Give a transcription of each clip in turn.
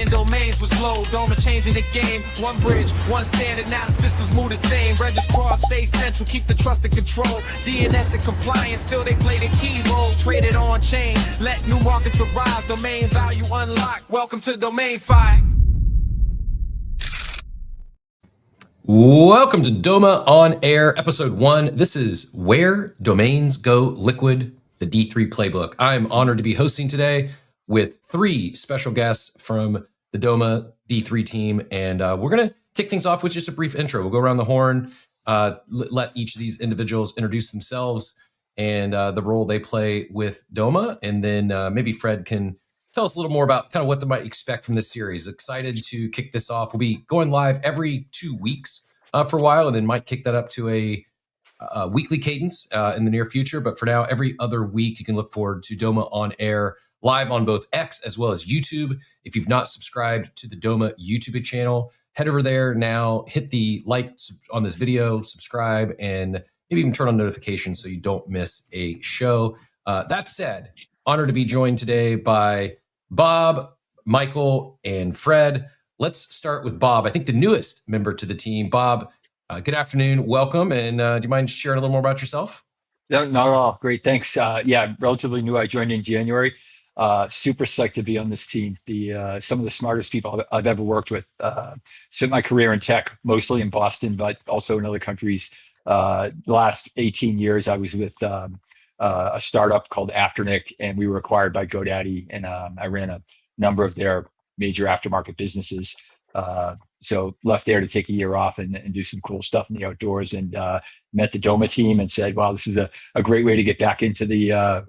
domains was low. Doma changing the game. One bridge, one standard, now the systems move the same. Registrar, stay central, keep the trust and control. DNS and compliance, still they play the key role. Traded on chain, let new markets arise. Domain value unlocked. Welcome to Domain Fi. Welcome to Doma OnAir, episode 1. This is Where Domains Go Liquid, the D3 Playbook. I'm honored to be hosting today with 3 special guests from the Doma D3 team, and we're going to kick things off with just a brief intro. We'll go around the horn, let each of these individuals introduce themselves and the role they play with Doma, and then maybe Fred can tell us a little more about kind of what they might expect from this series. Excited to kick this off. We'll be going live every 2 weeks for a while, and then might kick that up to a weekly cadence in the near future. But for now, every other week, you can look forward to Doma OnAir live on both X as well as YouTube. If you've not subscribed to the Doma YouTube channel, head over there now, hit the like on this video, subscribe, and maybe even turn on notifications so you don't miss a show. That said, honored to be joined today by Bob, Michael, and Fred. Let's start with Bob, I think the newest member to the team. Bob, good afternoon, welcome, and do you mind sharing a little more about yourself? No, not at all. Great, thanks. Yeah, relatively new. I joined in January. Super psyched to be on this team. Some of the smartest people I've ever worked with. Spent my career in tech, mostly in Boston, but also in other countries. The last 18 years, I was with a startup called Afternic, and we were acquired by GoDaddy, and I ran a number of their major aftermarket businesses. So left there to take a year off and do some cool stuff in the outdoors, and met the Doma team and said, wow, this is a great way to get back into the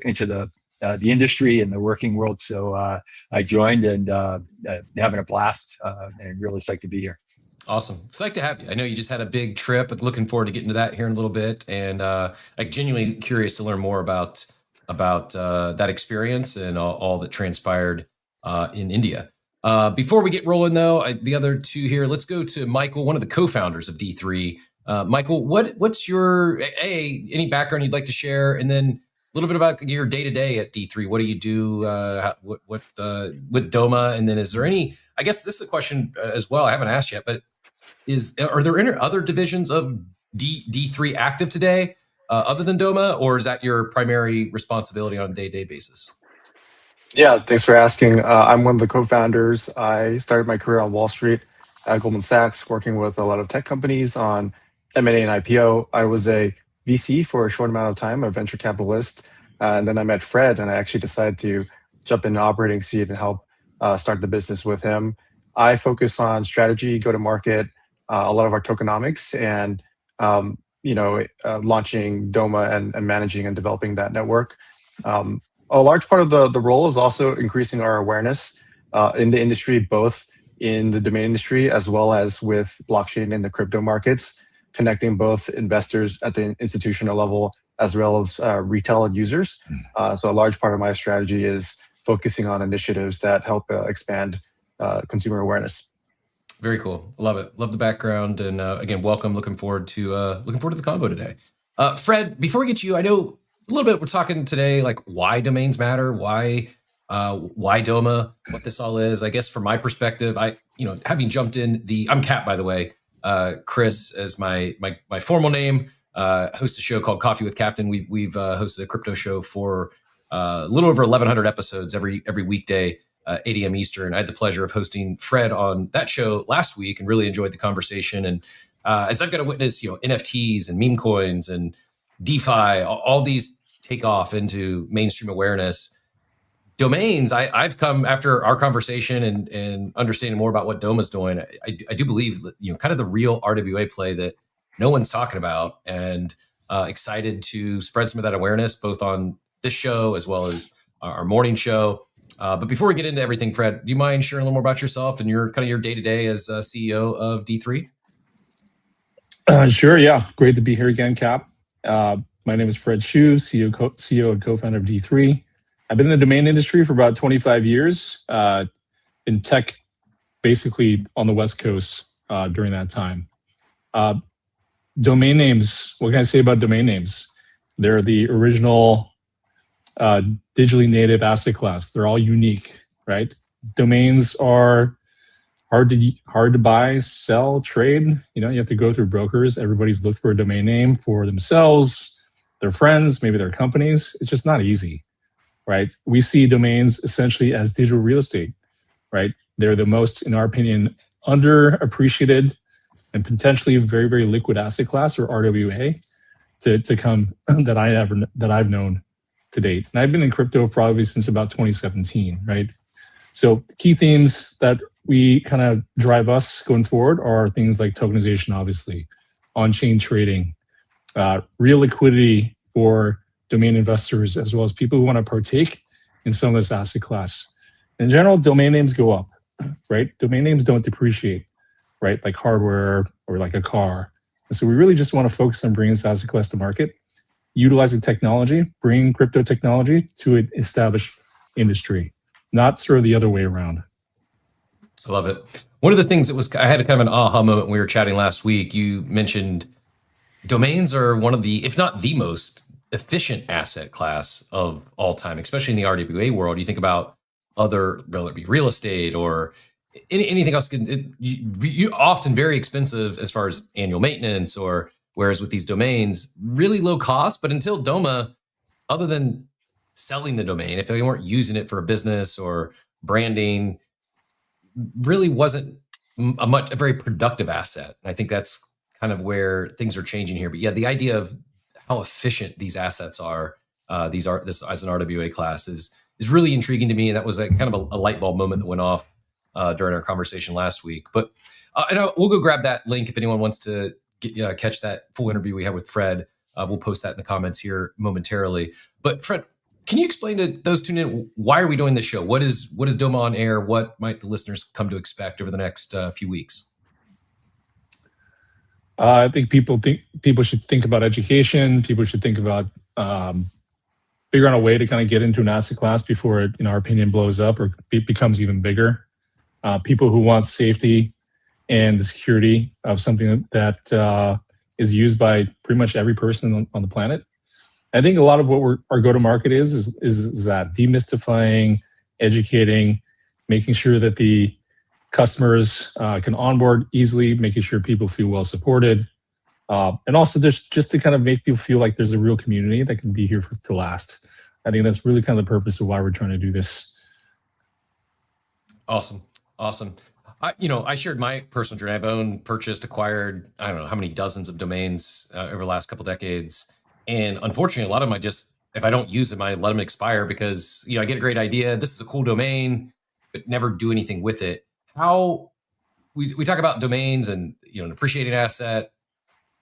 industry and the working world. So I joined, and having a blast, and really psyched to be here. Awesome. Psyched to have you. I know you just had a big trip, but looking forward to getting to that here in a little bit. And like genuinely curious to learn more about that experience and all that transpired in India. Before we get rolling though, the other two here, let's go to Michael, one of the co-founders of D3. Michael, what's your, any background you'd like to share? And then a little bit about your day-to-day at D3. What do you do with Doma? And then is there any, I guess this is a question as well, I haven't asked yet, but are there any other divisions of D3 active today other than Doma, or is that your primary responsibility on a day-to-day basis? Yeah, thanks for asking. I'm one of the co-founders. I started my career on Wall Street at Goldman Sachs, working with a lot of tech companies on M&A and IPO. I was a VC for a short amount of time, a venture capitalist, and then I met Fred, and I actually decided to jump in the operating seat and help start the business with him. I focus on strategy, go-to-market, a lot of our tokenomics, and launching Doma and managing and developing that network. A large part of the role is also increasing our awareness in the industry, both in the domain industry as well as with blockchain and the crypto markets, connecting both investors at the institutional level as well as retail users. So a large part of my strategy is focusing on initiatives that help expand consumer awareness. Very cool. Love it. Love the background. And again, welcome. Looking forward to the convo today. Fred, before we get to you, I know a little bit, we're talking today, like why domains matter, why Doma, what this all is. I guess from my perspective, having jumped in I'm Cap, by the way, Chris is my formal name, host a show called Coffee with Captain. We've hosted a crypto show for a little over 1,100 episodes every weekday, 8 a.m. Eastern. I had the pleasure of hosting Fred on that show last week and really enjoyed the conversation. And as I've got to witness, NFTs and meme coins and DeFi, all these take off into mainstream awareness. Domains, I've come after our conversation and understanding more about what Doma's doing. I do believe, kind of the real RWA play that no one's talking about, and excited to spread some of that awareness both on this show as well as our morning show. But before we get into everything, Fred, do you mind sharing a little more about yourself and your day-to-day as CEO of D3? Sure, yeah. Great to be here again, Cap. My name is Fred Hsu, CEO and co-founder of D3. I've been in the domain industry for about 25 years, in tech, basically on the West Coast during that time. Domain names, what can I say about domain names? They're the original digitally native asset class. They're all unique, right? Domains are hard to buy, sell, trade. You have to go through brokers. Everybody's looked for a domain name for themselves, their friends, maybe their companies. It's just not easy, right? We see domains essentially as digital real estate, right? They're the most, in our opinion, underappreciated and potentially very, very liquid asset class, or RWA, to come that I've known to date. And I've been in crypto probably since about 2017, right? So key themes that we kind of drive us going forward are things like tokenization, obviously, on-chain trading, real liquidity for domain investors, as well as people who want to partake in some of this asset class. In general, domain names go up, right? Domain names don't depreciate, right? Like hardware or like a car. And so we really just want to focus on bringing this asset class to market, utilizing technology, bringing crypto technology to an established industry, not sort of the other way around. I love it. One of the things I had a kind of an aha moment when we were chatting last week. You mentioned domains are one of the, if not the most efficient asset class of all time, especially in the RWA world. You think about other, whether it be real estate or anything else, you often very expensive as far as annual maintenance, or whereas with these domains, really low cost. But until Doma, other than selling the domain, if they weren't using it for a business or branding, really wasn't a very productive asset. And I think that's kind of where things are changing here. But yeah, the idea of how efficient these assets are, this as an RWA class is really intriguing to me. And that was kind of a light bulb moment that went off during our conversation last week. But we'll go grab that link if anyone wants to catch that full interview we had with Fred. We'll post that in the comments here momentarily. But Fred, can you explain to those tuning in, why are we doing this show? What is Doma OnAir? What might the listeners come to expect over the next few weeks? I think people should think about education. People should think about figuring out a way to kind of get into an asset class before it, in our opinion, blows up or becomes even bigger. People who want safety and the security of something that is used by pretty much every person on the planet. I think a lot of what our go-to-market is that demystifying, educating, making sure that the customers can onboard easily, making sure people feel well supported, and also just to kind of make people feel like there's a real community that can be here to last. I think that's really kind of the purpose of why we're trying to do this. Awesome. I shared my personal journey. I've purchased, acquired, I don't know how many dozens of domains over the last couple decades. And unfortunately, a lot of them, if I don't use them, I let them expire because, I get a great idea. This is a cool domain, but never do anything with it. How we talk about domains and, an appreciating asset,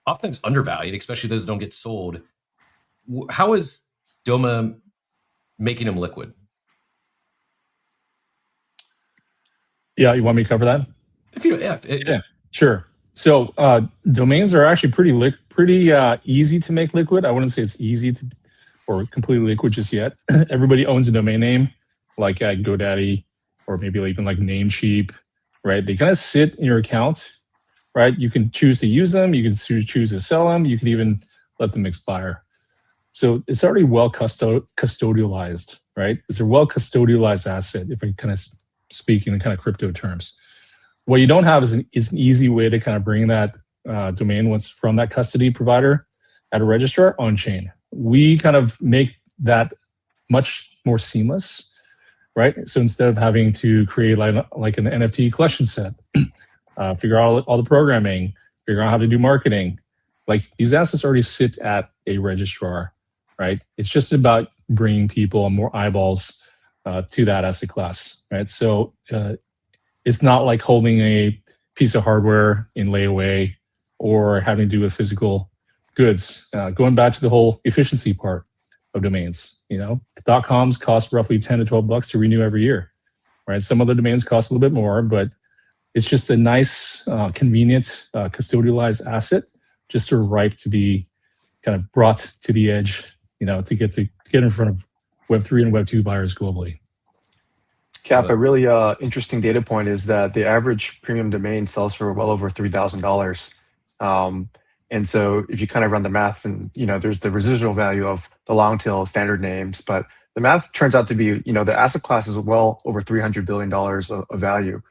oftentimes undervalued, especially those that don't get sold. How is Doma making them liquid? Yeah, you want me to cover that? Yeah, sure. So domains are actually pretty easy to make liquid. I wouldn't say it's easy or completely liquid just yet. Everybody owns a domain name, like at GoDaddy or maybe even like Namecheap, right? They kind of sit in your account, right? You can choose to use them. You can choose to sell them. You can even let them expire. So it's already well custodialized, right? It's a well custodialized asset, if I kind of speak in kind of crypto terms. What you don't have is an easy way to kind of bring that domain once from that custody provider at a registrar on chain. We kind of make that much more seamless, right? So instead of having to create like an NFT collection set, figure out all the programming, figure out how to do marketing, like these assets already sit at a registrar, right? It's just about bringing people and more eyeballs to that asset class, right? So it's not like holding a piece of hardware in layaway or having to do with physical goods. Going back to the whole efficiency part of domains, .coms cost roughly $10 to $12 to renew every year, right? Some other domains cost a little bit more, but it's just a nice, convenient, custodialized asset, just sort of ripe to be kind of brought to the edge, to get in front of Web3 and Web2 buyers globally. Cap, a really interesting data point is that the average premium domain sells for well over $3,000. And so if you kind of run the math and, there's the residual value of the long tail standard names, but the math turns out to be, the asset class is well over $300 billion of value.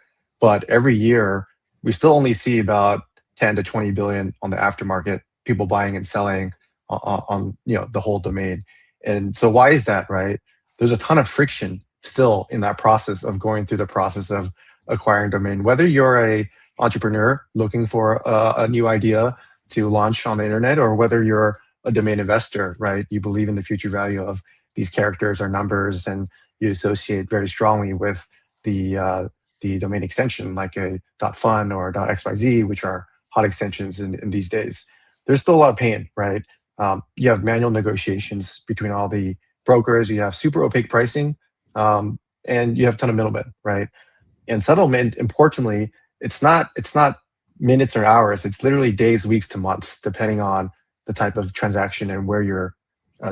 but every year we still only see about 10 to 20 billion on the aftermarket, people buying and selling on the whole domain. And so why is that, right? There's a ton of friction still in that process of going through the process of acquiring domain. Whether you're a entrepreneur looking for a new idea to launch on the internet, or whether you're a domain investor, right? You believe in the future value of these characters or numbers, and you associate very strongly with the domain extension like a .fun or .xyz, which are hot extensions in these days. There's still a lot of pain, right? You have manual negotiations between all the brokers. You have super opaque pricing, and you have a ton of middlemen, right? And settlement, importantly, it's not minutes or hours. It's literally days, weeks to months, depending on the type of transaction and where you're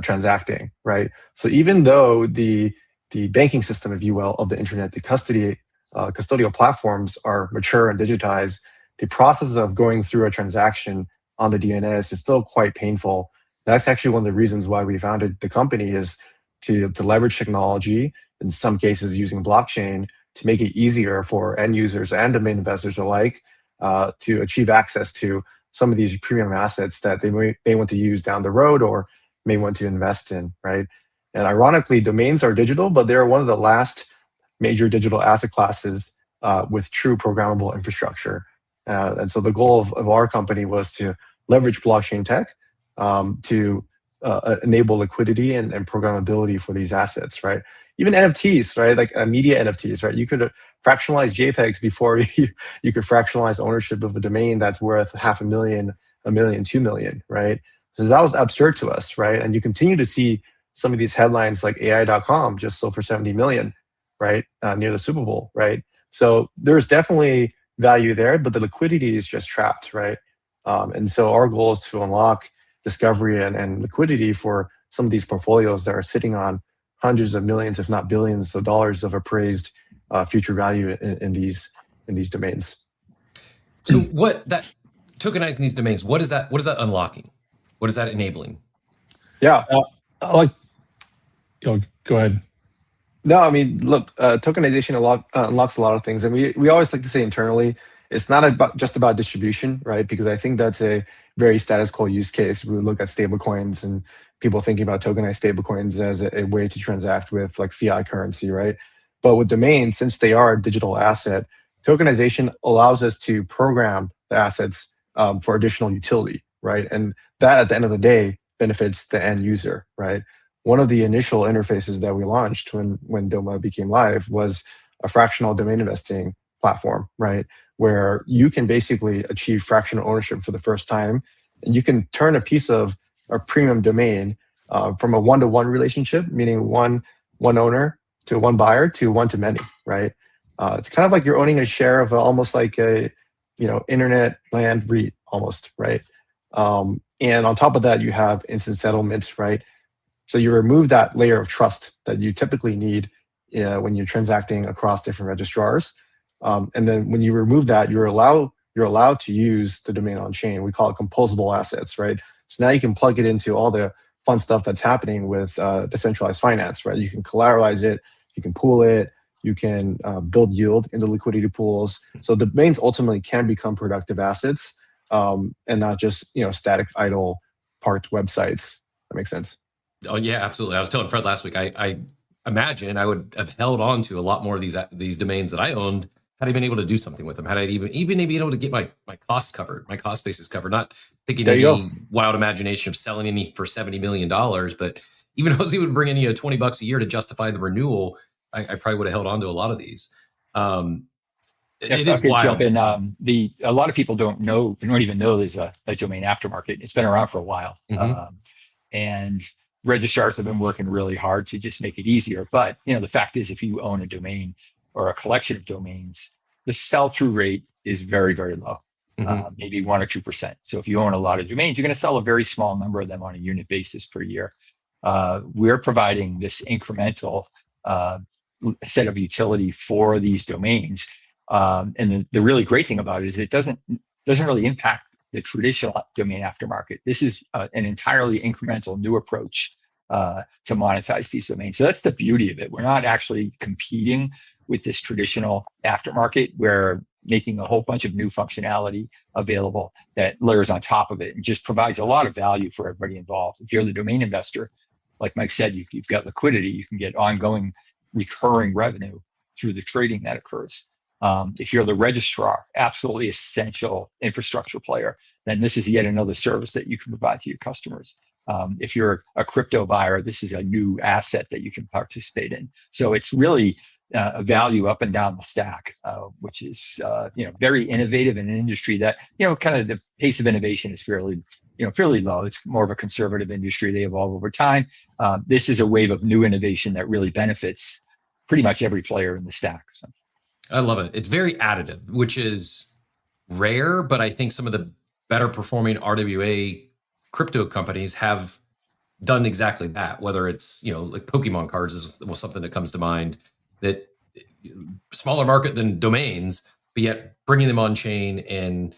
transacting, right? So even though the banking system, if you will, of the internet, the custodial platforms are mature and digitized, the process of going through a transaction on the DNS is still quite painful. That's actually one of the reasons why we founded the company, is to leverage technology, in some cases using blockchain, to make it easier for end users and domain investors alike to achieve access to some of these premium assets that they may want to use down the road or may want to invest in, right? And ironically, domains are digital, but they're one of the last major digital asset classes with true programmable infrastructure. And so the goal of our company was to leverage blockchain tech to enable liquidity and programmability for these assets, right? Even NFTs, right? Like media NFTs, right? You could fractionalize JPEGs before you could fractionalize ownership of a domain that's worth $500,000, $1 million, $2 million, right? So that was absurd to us, right? And you continue to see some of these headlines like AI.com just sold for 70 million, right? Near the Super Bowl, right? So there's definitely value there, but the liquidity is just trapped, right? And so our goal is to unlock discovery and liquidity for some of these portfolios that are sitting on hundreds of millions, if not billions of dollars of appraised future value in these domains. So what that tokenizing these domains, what is that unlocking? What is that enabling? Yeah. Go ahead. No, I mean, look, tokenization unlocks a lot of things. And we always like to say internally, it's not just about distribution, right? Because I think that's a very status quo use case. We look at stablecoins and people thinking about tokenized stablecoins as a way to transact with like fiat currency, right? But with domains, since they are a digital asset, tokenization allows us to program the assets for additional utility, right? And that at the end of the day benefits the end user, right? One of the initial interfaces that we launched when Doma became live was a fractional domain investing platform, right? Where you can basically achieve fractional ownership for the first time, and you can turn a piece of a premium domain from a one-to-one relationship, meaning one owner to one buyer, to one to many, right? It's kind of like you're owning a share of almost like a internet land REIT almost, right? And on top of that, you have instant settlement, right? So you remove that layer of trust that you typically need when you're transacting across different registrars. And then when you remove that, you're allowed to use the domain on chain. We call it composable assets, right? So now you can plug it into all the fun stuff that's happening with decentralized finance, right? You can collateralize it, you can pool it, you can build yield into liquidity pools. So domains ultimately can become productive assets and not just static, idle, parked websites. That makes sense. Oh yeah, absolutely. I was telling Fred last week, I imagine I would have held on to a lot more of these domains that I owned had I been able to do something with them, had I even been able to get my costs covered, my cost basis covered, not thinking any wild imagination of selling any for $70 million, but even if I was able to bring in $20 a year to justify the renewal, I probably would have held on to a lot of these. It is wild. Jump in. A lot of people don't even know there's a domain aftermarket. It's been around for a while. And registrars have been working really hard to just make it easier. But the fact is, if you own a domain or a collection of domains, the sell-through rate is very, very low, maybe 1 or 2%. So if you own a lot of domains, you're going to sell a very small number of them on a unit basis per year. We're providing this incremental set of utility for these domains. And the really great thing about it is it doesn't really impact the traditional domain aftermarket. This is an entirely incremental new approach to monetize these domains. So that's the beauty of it. We're not actually competing with this traditional aftermarket. We're making a whole bunch of new functionality available that layers on top of it and just provides a lot of value for everybody involved. If you're the domain investor, like Mike said, you've got liquidity, you can get ongoing recurring revenue through the trading that occurs. If you're the registrar, absolutely essential infrastructure player, then this is yet another service that you can provide to your customers. If you're a crypto buyer, this is a new asset that you can participate in. So it's really a value up and down the stack, which is very innovative in an industry that kind of the pace of innovation is fairly low. It's more of a conservative industry. They evolve over time. This is a wave of new innovation that really benefits pretty much every player in the stack. So. I love it. It's very additive, which is rare, but I think some of the better performing RWA crypto companies have done exactly that. Whether it's like Pokemon cards is something that comes to mind, that smaller market than domains, but yet bringing them on chain and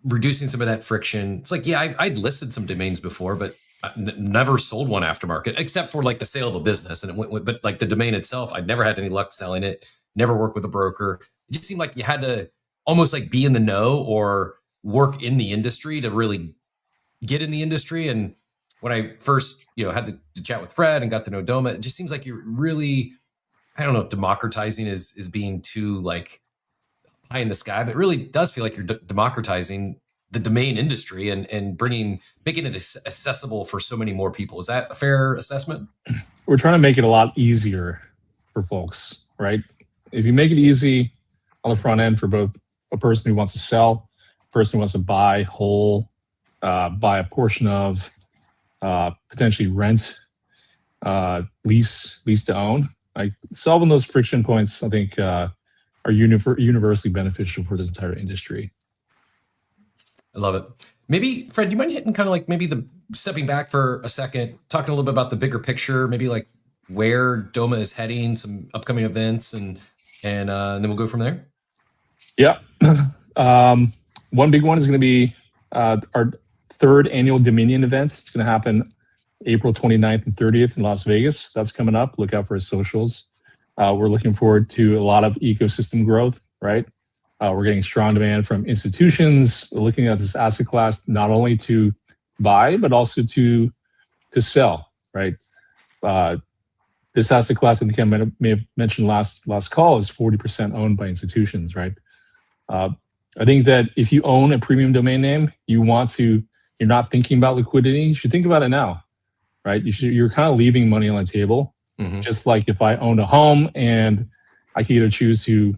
reducing some of that friction. It's like, yeah, I'd listed some domains before, but never sold one aftermarket, except for like the sale of a business. And but like the domain itself, I'd never had any luck selling it. Never worked with a broker. It just seemed like you had to almost like be in the know or work in the industry to really get in the industry. And when I first, had to chat with Fred and got to know Doma, it just seems like you're really, I don't know if democratizing is being too like high in the sky, but it really does feel like you're democratizing the domain industry and making it accessible for so many more people. Is that a fair assessment? We're trying to make it a lot easier for folks, right? If you make it easy on the front end for both a person who wants to sell, a person who wants to buy whole, buy a portion of, potentially rent, lease to own, like solving those friction points, I think are universally beneficial for this entire industry. I love it. Maybe, Fred, you mind hitting kind of like maybe the stepping back for a second, talking a little bit about the bigger picture, maybe like where Doma is heading, some upcoming events, and then we'll go from there. Yeah. One big one is going to be our third annual Dominion event. It's going to happen April 29th and 30th in Las Vegas. That's coming up. Look out for his socials. We're looking forward to a lot of ecosystem growth, right? We're getting strong demand from institutions looking at this asset class, not only to buy, but also to sell, right? This asset class, I think I may have mentioned last call, is 40% owned by institutions, right? I think that if you own a premium domain name, you're not thinking about liquidity, you should think about it now, right? You're kind of leaving money on the table. Mm-hmm. Just like if I owned a home and I could either choose to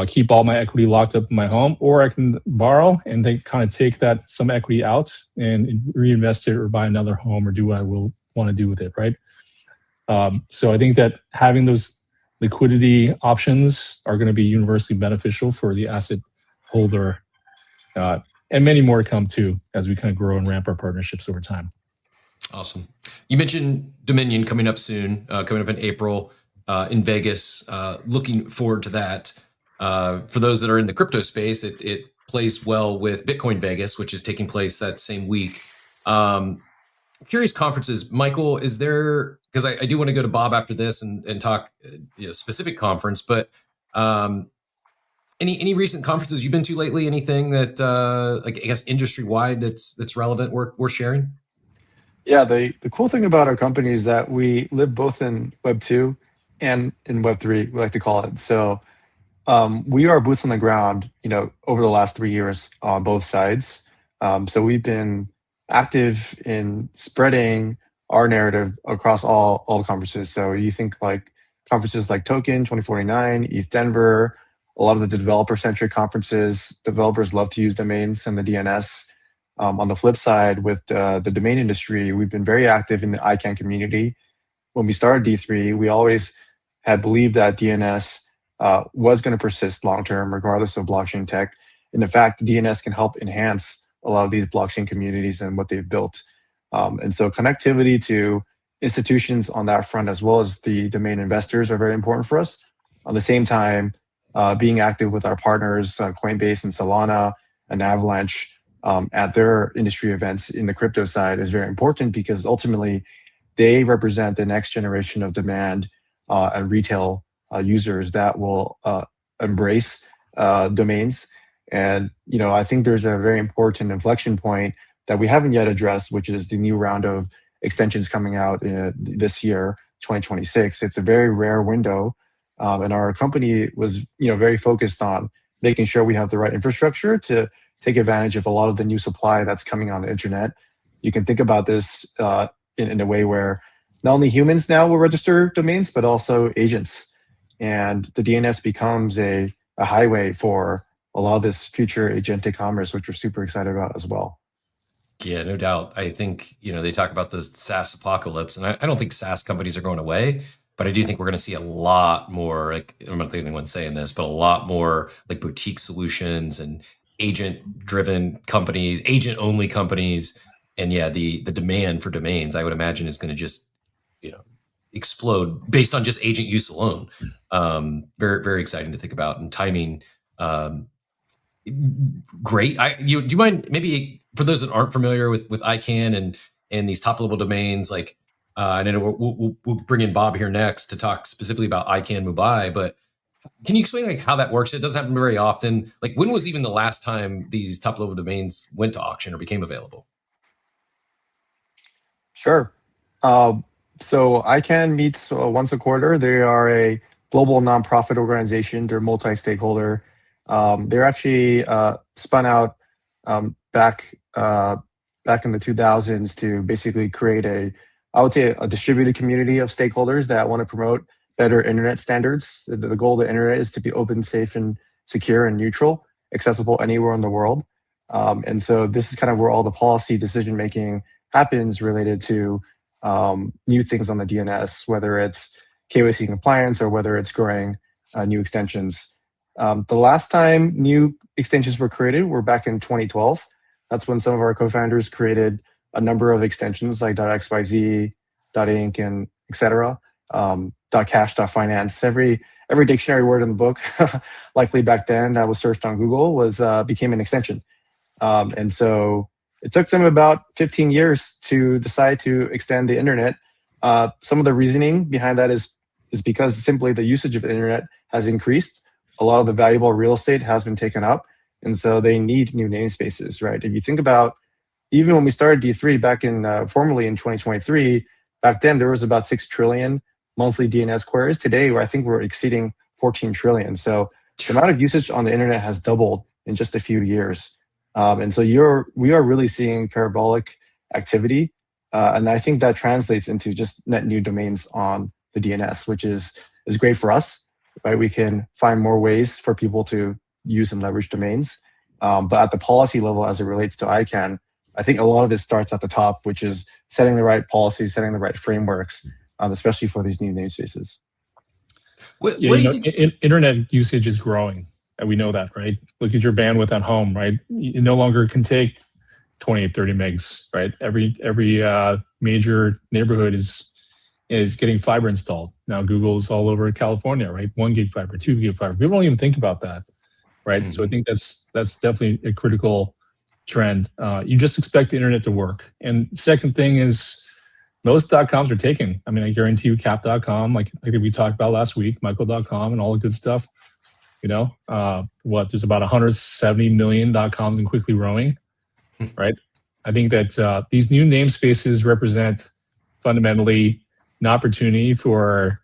keep all my equity locked up in my home, or I can borrow and then kind of take some equity out and reinvest it or buy another home or do what I will want to do with it, right? So I think that having those liquidity options are going to be universally beneficial for the asset holder, and many more to come too as we kind of grow and ramp our partnerships over time. Awesome. You mentioned Dominion coming up soon, coming up in April in Vegas. Looking forward to that. For those that are in the crypto space, it plays well with Bitcoin Vegas, which is taking place that same week. Curious conferences, Michael, is there, because I do want to go to Bob after this and talk specific conference, but any recent conferences you've been to lately? Anything that I guess industry wide that's relevant worth sharing? Yeah, the cool thing about our company is that we live both in Web 2 and in Web 3, we like to call it. So we are boots on the ground, over the last 3 years on both sides. So we've been active in spreading our narrative across all conferences. So you think like conferences like Token 2049, ETH Denver, a lot of the developer-centric conferences. Developers love to use domains and the DNS. On the flip side, with the domain industry, we've been very active in the ICANN community. When we started D3, we always had believed that DNS was going to persist long-term, regardless of blockchain tech. And in fact, DNS can help enhance a lot of these blockchain communities and what they've built. And so connectivity to institutions on that front, as well as the domain investors, are very important for us. At the same time, being active with our partners, Coinbase and Solana and Avalanche, at their industry events in the crypto side is very important, because ultimately they represent the next generation of demand and retail users that will embrace domains. And I think there's a very important inflection point that we haven't yet addressed, which is the new round of extensions coming out this year, 2026. It's a very rare window, and our company was very focused on making sure we have the right infrastructure to take advantage of a lot of the new supply that's coming on the internet. You can think about this in a way where not only humans now will register domains, but also agents. And the DNS becomes a highway for a lot of this future agentic commerce, which we're super excited about as well. Yeah, no doubt. I think, they talk about the SaaS apocalypse, and I don't think SaaS companies are going away, but I do think we're going to see a lot more, I'm not the only one saying this, but a lot more like boutique solutions and agent-driven companies, agent-only companies. And yeah, the demand for domains, I would imagine, is going to just, explode based on just agent use alone. Very, very exciting to think about, and timing. Great. Do you mind, maybe for those that aren't familiar with ICANN and these top level domains, I know we'll bring in Bob here next to talk specifically about ICANN Mumbai, but can you explain how that works? It doesn't happen very often. When was even the last time these top level domains went to auction or became available? Sure. So ICANN meets once a quarter. They are a global nonprofit organization. They're multi-stakeholder. They're actually spun out back in the 2000s to basically create I would say a distributed community of stakeholders that want to promote better internet standards. The goal of the internet is to be open, safe, and secure and neutral, accessible anywhere in the world. And so this is kind of where all the policy decision making happens related to new things on the DNS, whether it's KYC compliance or whether it's growing new extensions. The last time new extensions were created were back in 2012. That's when some of our co-founders created a number of extensions like .xyz, .inc, and etc. .cash, .finance. Every dictionary word in the book, likely back then that was searched on Google, became an extension. And so it took them about 15 years to decide to extend the internet. Some of the reasoning behind that is because simply the usage of the internet has increased. A lot of the valuable real estate has been taken up, and so they need new namespaces, right? If you think about, even when we started D3 back in formally in 2023, back then there was about 6 trillion monthly DNS queries. Today, I think we're exceeding 14 trillion. So the amount of usage on the internet has doubled in just a few years. And so we are really seeing parabolic activity. And I think that translates into just net new domains on the DNS, which is great for us, right? We can find more ways for people to use and leverage domains. But at the policy level, as it relates to ICANN, I think a lot of this starts at the top, which is setting the right policies, setting the right frameworks, especially for these new namespaces. What do you think? Internet usage is growing, and we know that, right? Look at your bandwidth at home, right? You no longer can take 28, 30 megs, right? Every major neighborhood is getting fiber installed. Now Google's all over California, right? 1 gig fiber, 2 gig fiber. People don't even think about that, right? Mm-hmm. So I think that's definitely a critical trend. You just expect the internet to work. And second thing is, most .coms are taken. I mean, I guarantee you cap.com, like we talked about last week, Michael.com and all the good stuff. There's about 170 million .coms and quickly growing, right? I think that these new namespaces represent fundamentally an opportunity for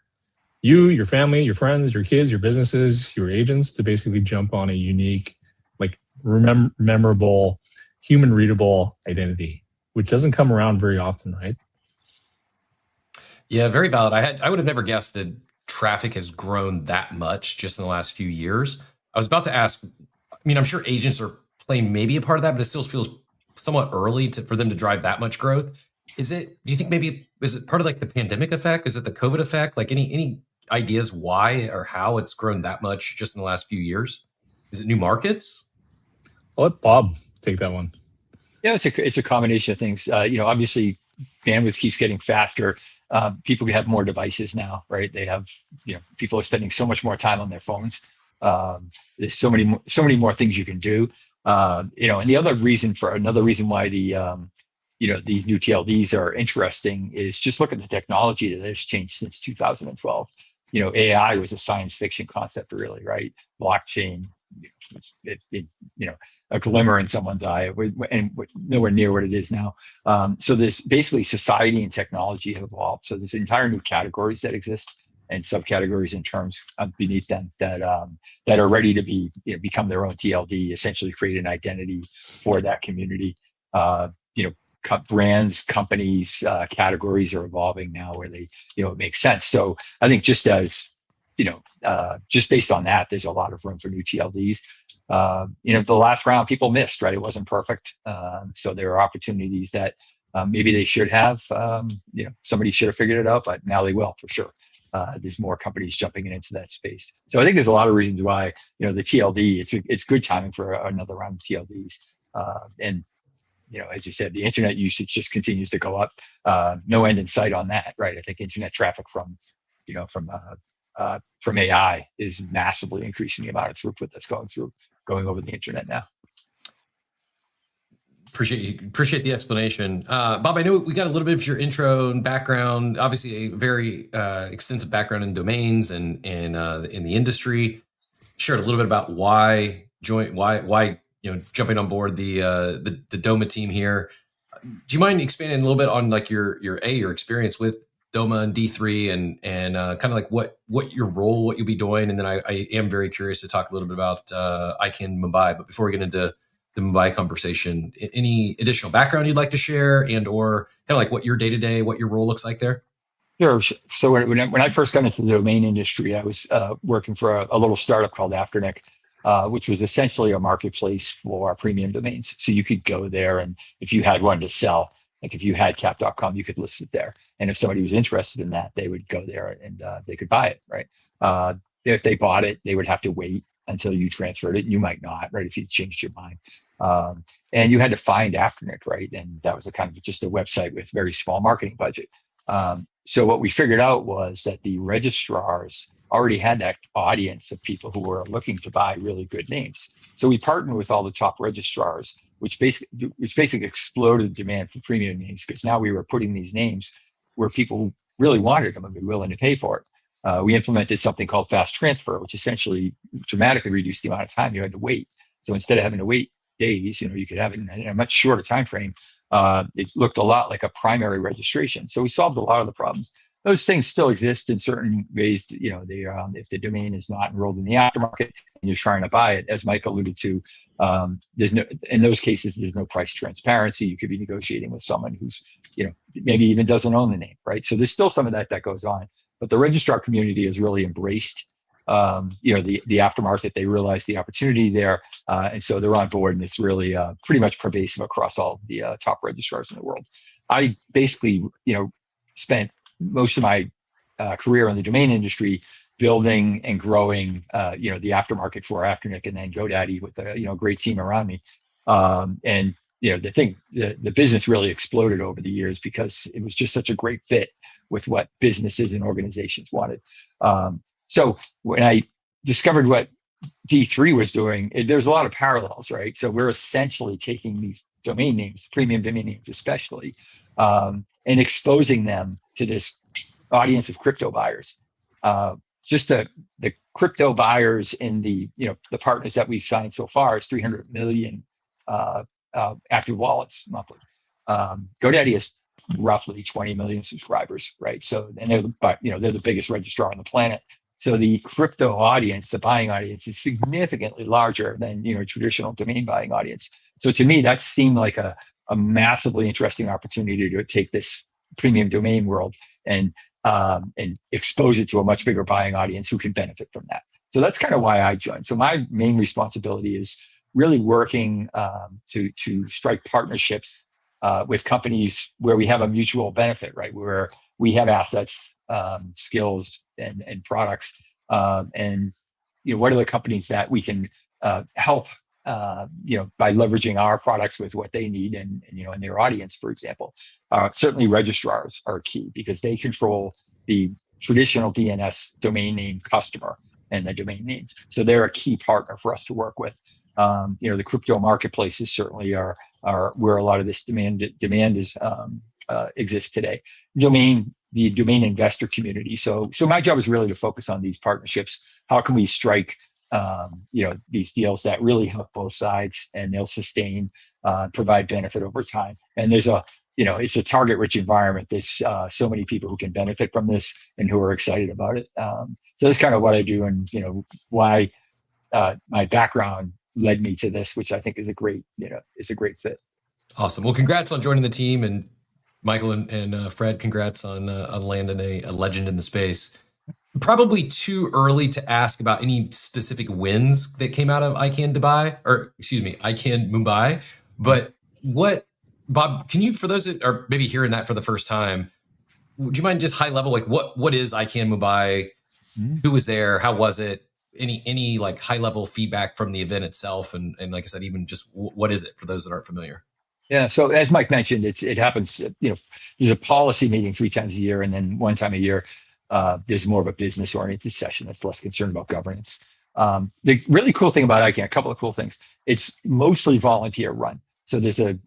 you, your family, your friends, your kids, your businesses, your agents to basically jump on a unique, memorable, human readable identity, which doesn't come around very often, right? Yeah, very valid. I would have never guessed that traffic has grown that much just in the last few years. I was about to ask, I'm sure agents are playing maybe a part of that, but it still feels somewhat early for them to drive that much growth. Do you think is it part of the pandemic effect? Is it the COVID effect? Any ideas why or how it's grown that much just in the last few years? Is it new markets? I'll let Bob take that one. Yeah, it's a combination of things. Obviously bandwidth keeps getting faster. People have more devices now, right? They have, people are spending so much more time on their phones. There's so many more things you can do. And another reason why the these new TLDs are interesting is just look at the technology that has changed since 2012. AI was a science fiction concept, really, right? Blockchain, a glimmer in someone's eye, and nowhere near what it is now. So this basically society and technology have evolved. So there's entire new categories that exist and subcategories in terms beneath them that are ready to become their own TLD, essentially create an identity for that community. Brands, companies, categories are evolving now where they, it makes sense. So I think just based on that, there's a lot of room for new TLDs. The last round people missed, right? It wasn't perfect. So there are opportunities that maybe they should have, somebody should have figured it out, but now they will for sure. There's more companies jumping into that space. So I think there's a lot of reasons why, the TLD, it's good timing for another round of TLDs. And as you said, the internet usage just continues to go up. No end in sight on that, right? I think internet traffic from AI is massively increasing the amount of throughput that's going over the internet now. Appreciate the explanation. Bob, I know we got a little bit of your intro and background, obviously a very extensive background in domains and in the industry. Shared a little bit about why jumping on board the Doma team here. Do you mind expanding a little bit on like your experience with Doma and D3 and kind of like what your role, what you'll be doing? And then I am very curious to talk a little bit about ICANN Mumbai. But before we get into the Mumbai conversation, any additional background you'd like to share and or kind of like what your day-to-day, what your role looks like there? Sure. So when I first got into the domain industry, I was working for a little startup called Afternic, which was essentially a marketplace for premium domains. So you could go there, and if you had one to sell, like if you had cap.com, you could list it there. And if somebody was interested in that, they would go there and they could buy it, right? If they bought it, they would have to wait until you transferred it. You might not, right? If you changed your mind. And you had to find Afternic, right? And that was a kind of just a website with very small marketing budget. So what we figured out was that the registrars already had that audience of people who were looking to buy really good names. So we partnered with all the top registrars, which basically exploded demand for premium names, because now we were putting these names where people really wanted them and were willing to pay for it. We implemented something called fast transfer, which essentially dramatically reduced the amount of time you had to wait. So instead of having to wait days, you could have it in a much shorter time frame. It looked a lot like a primary registration. So we solved a lot of the problems. Those things still exist in certain ways. If the domain is not enrolled in the aftermarket and you're trying to buy it, as Mike alluded to, in those cases, there's no price transparency. You could be negotiating with someone who's, maybe even doesn't own the name, right? So there's still some of that goes on. But the registrar community has really embraced, the aftermarket. They realize the opportunity there, and so they're on board, and it's really pretty much pervasive across all the top registrars in the world. I basically, spent most of my career in the domain industry building and growing, the aftermarket for Afternic and then GoDaddy with a great team around me. The business really exploded over the years because it was just such a great fit with what businesses and organizations wanted. So when I discovered what D3 was doing, there's a lot of parallels, right? So we're essentially taking these domain names, premium domain names especially, and exposing them to this audience of crypto buyers. Just the crypto buyers in the partners that we've signed so far is 300 million active wallets monthly. GoDaddy has roughly 20 million subscribers, right? So, and they're the biggest registrar on the planet. So the crypto audience, the buying audience, is significantly larger than traditional domain buying audience. So to me, that seemed like a massively interesting opportunity to take this premium domain world and expose it to a much bigger buying audience who can benefit from that. So that's kind of why I joined. So my main responsibility is really working to strike partnerships with companies where we have a mutual benefit, right? Where we have assets, skills, and products, and what are the companies that we can help, by leveraging our products with what they need and their audience, for example. Certainly registrars are key because they control the traditional DNS domain name customer and the domain names. So they're a key partner for us to work with. The crypto marketplaces certainly are are where a lot of this demand is exists today. The domain investor community. So my job is really to focus on these partnerships. How can we strike these deals that really help both sides, and they'll sustain, provide benefit over time. And there's it's a target-rich environment. There's so many people who can benefit from this and who are excited about it. So that's kind of what I do, and why my background led me to this, which I think is a great fit. Awesome. Well, congrats on joining the team, and Michael and Fred, congrats on landing a legend in the space. Probably too early to ask about any specific wins that came out of ICANN Mumbai. But Bob, can you, for those that are maybe hearing that for the first time, would you mind just high level, like what is ICANN Mumbai? Who was there? How was it? Any like high level feedback from the event itself? And like I said, even just what is it for those that aren't familiar? Yeah. So as Mike mentioned, it happens, there's a policy meeting 3 times a year, and then 1 time a year, there's more of a business oriented session that's less concerned about governance. The really cool thing about ICANN, a couple of cool things, it's mostly volunteer run. So there's a,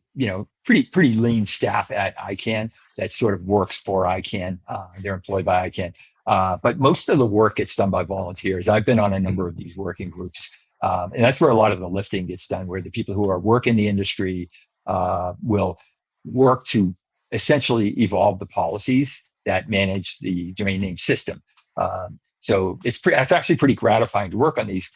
pretty lean staff at ICANN that sort of works for ICANN. They're employed by ICANN. But most of the work gets done by volunteers. I've been on a number of these working groups. And that's where a lot of the lifting gets done, where the people who are working in the industry will work to essentially evolve the policies that manage the domain name system. So it's actually pretty gratifying to work on these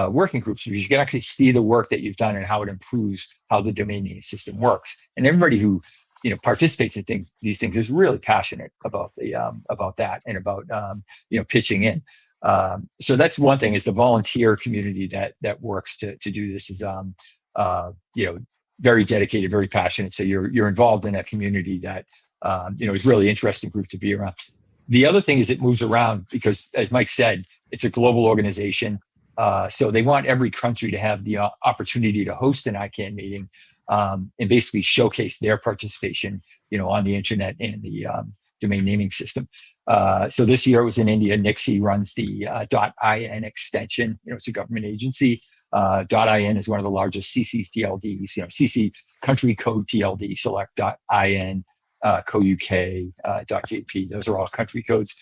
working groups, because you can actually see the work that you've done and how it improves how the domain name system works. And everybody who participates in these things is really passionate about that and about pitching in. So that's one thing, is the volunteer community that works to do this is very dedicated, very passionate. So you're involved in a community that is really interesting group to be around. The other thing is it moves around because, as Mike said, it's a global organization. So they want every country to have the opportunity to host an ICANN meeting and basically showcase their participation, on the internet and the domain naming system. So this year it was in India. Nixie runs the .in extension. It's a government agency. .in is one of the largest CC TLDs. CC country code TLD, select .in, .uk, .jp. Those are all country codes.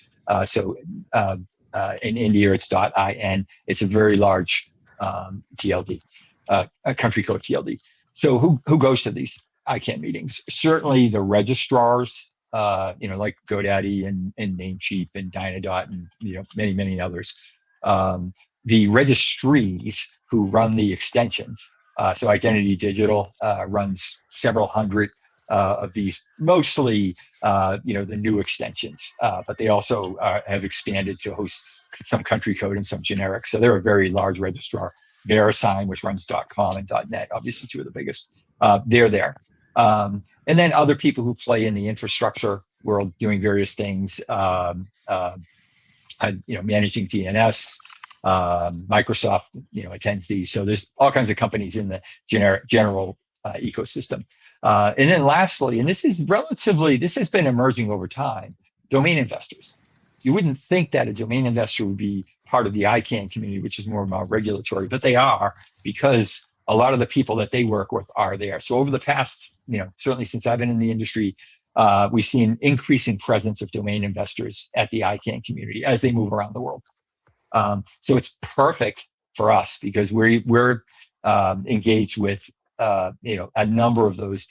In India, it's .in. It's a very large TLD, a country code TLD. So who goes to these ICANN meetings? Certainly the registrars, like GoDaddy and Namecheap and Dynadot and many, many others. The registries who run the extensions. So Identity Digital runs several hundred of these, mostly the new extensions, but they also have expanded to host some country code and some generic. So they're a very large registrar. VeriSign, which runs .com and .net, obviously 2 of the biggest. They're there. And then other people who play in the infrastructure world doing various things, managing DNS. Microsoft, attends these. So there's all kinds of companies in the general ecosystem. And then lastly, and this has been emerging over time, domain investors. You wouldn't think that a domain investor would be part of the ICANN community, which is more about regulatory, but they are, because a lot of the people that they work with are there. So over the past, certainly since I've been in the industry, we've seen increasing presence of domain investors at the ICANN community as they move around the world. So it's perfect for us because we're engaged with a number of those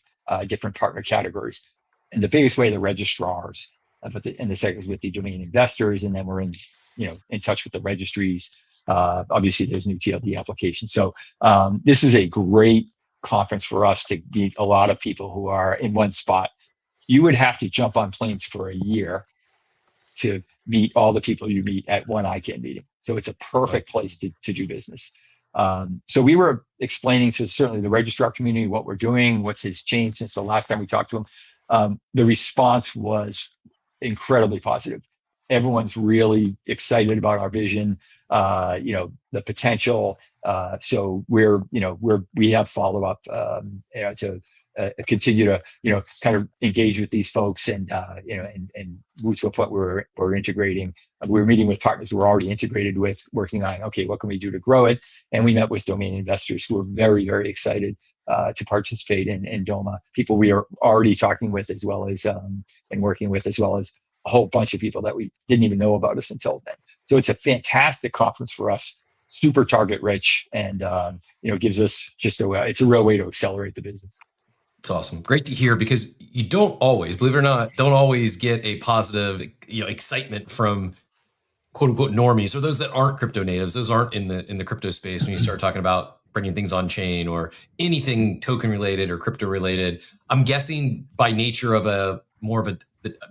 different partner categories. And the biggest way, the registrars, and the second is with the domain investors, and then we're in touch with the registries. Obviously, there's new TLD applications. So this is a great conference for us to meet a lot of people who are in one spot. You would have to jump on planes for a year to meet all the people you meet at one ICANN meeting. So it's a perfect place to do business. So we were explaining to certainly the registrar community what we're doing, what's changed since the last time we talked to them. The response was incredibly positive. everyone's really excited about our vision, the potential. So we have follow up to continue to kind of engage with these folks and move to a point where we're integrating. We're meeting with partners we're already integrated with, working on what can we do to grow it. And we met with domain investors who are very, very excited to participate in Doma. People we are already talking with, as well as and working with, as well as a whole bunch of people that we didn't even know about us until then. So it's a fantastic conference for us, super target rich, and gives us it's a real way to accelerate the business. It's awesome. Great to hear, because you don't always, believe it or not, get a positive excitement from quote unquote normies, or those that aren't crypto natives. Those aren't in the crypto space when you start talking about bringing things on chain or anything token related or crypto related. I'm guessing by nature of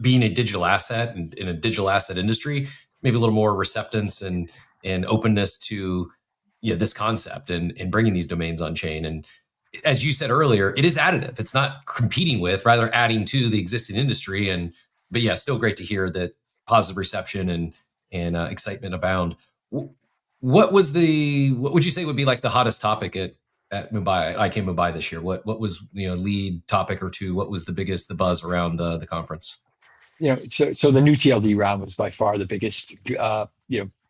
being a digital asset and in a digital asset industry, maybe a little more receptance and openness to this concept and bringing these domains on chain. And as you said earlier, it is additive. It's not competing with, rather adding to the existing industry. But yeah, still great to hear that positive reception and excitement abound. What would you say would be like the hottest topic at Mumbai, ICANN Mumbai this year? What was lead topic or two? What was the buzz around the conference? So the new TLD round was by far the biggest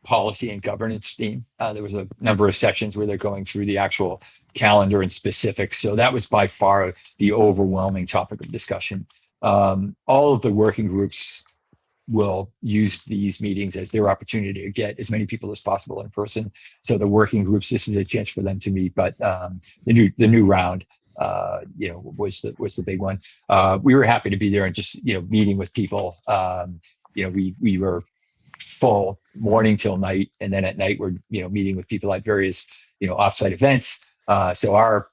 policy and governance theme. There was a number of sections where they're going through the actual calendar and specifics. So that was by far the overwhelming topic of discussion. All of the working groups will use these meetings as their opportunity to get as many people as possible in person. So the working groups, this is a chance for them to meet. But the new round, was the big one. We were happy to be there and just meeting with people. We were full morning till night, and then at night we're meeting with people at various offsite events. So our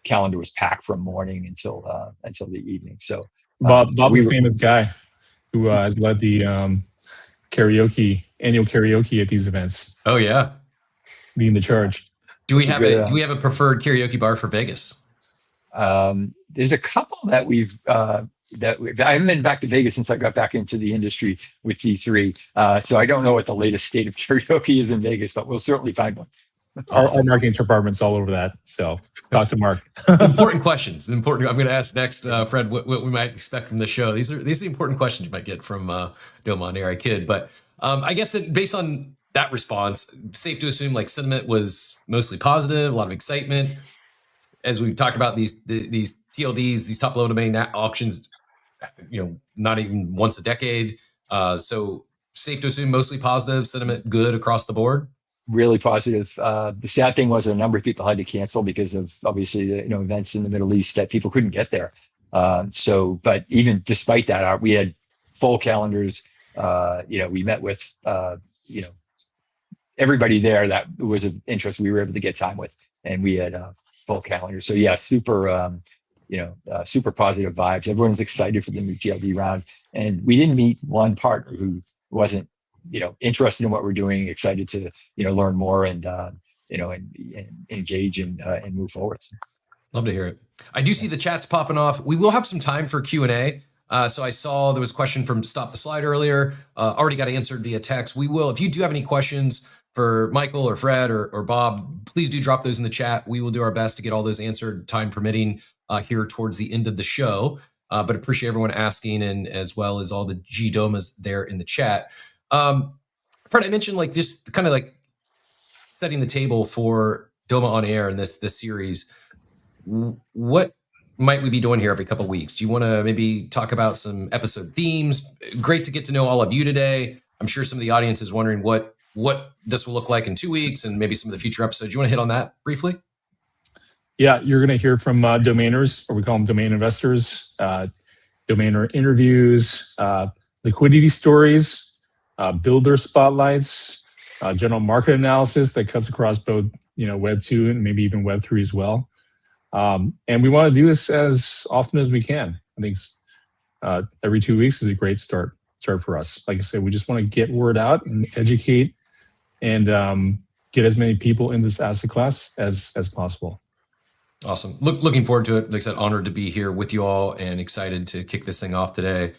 calendar was packed from morning until the evening. So Bob's a famous guy who has led the annual karaoke at these events. Oh yeah, leading the charge. Do we have a preferred karaoke bar for Vegas? There's a couple that I haven't been back to Vegas since I got back into the industry with D3. So I don't know what the latest state of karaoke is in Vegas, but we'll certainly find one. Our marketing department's all over that. So talk to Mark. Important questions. I'm going to ask next, Fred, what we might expect from the show. These are the important questions you might get from Doma OnAir. I kid, but I guess that based on that response, safe to assume sentiment was mostly positive, a lot of excitement. As we talked about these TLDs, these top level domain auctions, not even once a decade. So safe to assume mostly positive sentiment, good across the board. Really positive. The sad thing was a number of people had to cancel because of obviously the events in the Middle East that people couldn't get there. But even despite that, we had full calendars. We met with everybody there that was of interest. We were able to get time with, and we had full calendar. So yeah, super super positive vibes. Everyone's excited for the new TLD round, and we didn't meet one partner who wasn't interested in what we're doing, excited to learn more and engage and move forward. Love to hear it. I do see the chats popping off. We will have some time for Q&A. So I saw there was a question from Stop the Slide earlier. Already got answered via text. We will, if you do have any questions for Michael or Fred or Bob, please do drop those in the chat. We will do our best to get all those answered, time permitting, here towards the end of the show. But appreciate everyone asking, and as well as all the G-Domas there in the chat. Fred, I mentioned just kind of setting the table for Doma OnAir in this series. What might we be doing here every couple of weeks? Do you want to maybe talk about some episode themes? Great to get to know all of you today. I'm sure some of the audience is wondering what this will look like in 2 weeks and maybe some of the future episodes. You want to hit on that briefly? Yeah, you're going to hear from domainers, or we call them domain investors, domainer interviews, liquidity stories, builder spotlights, general market analysis that cuts across both Web 2 and maybe even Web 3 as well. And we want to do this as often as we can. I think every 2 weeks is a great start for us. Like I said, we just want to get word out and educate and get as many people in this asset class as possible. Awesome. Looking forward to it. Like I said, honored to be here with you all and excited to kick this thing off today.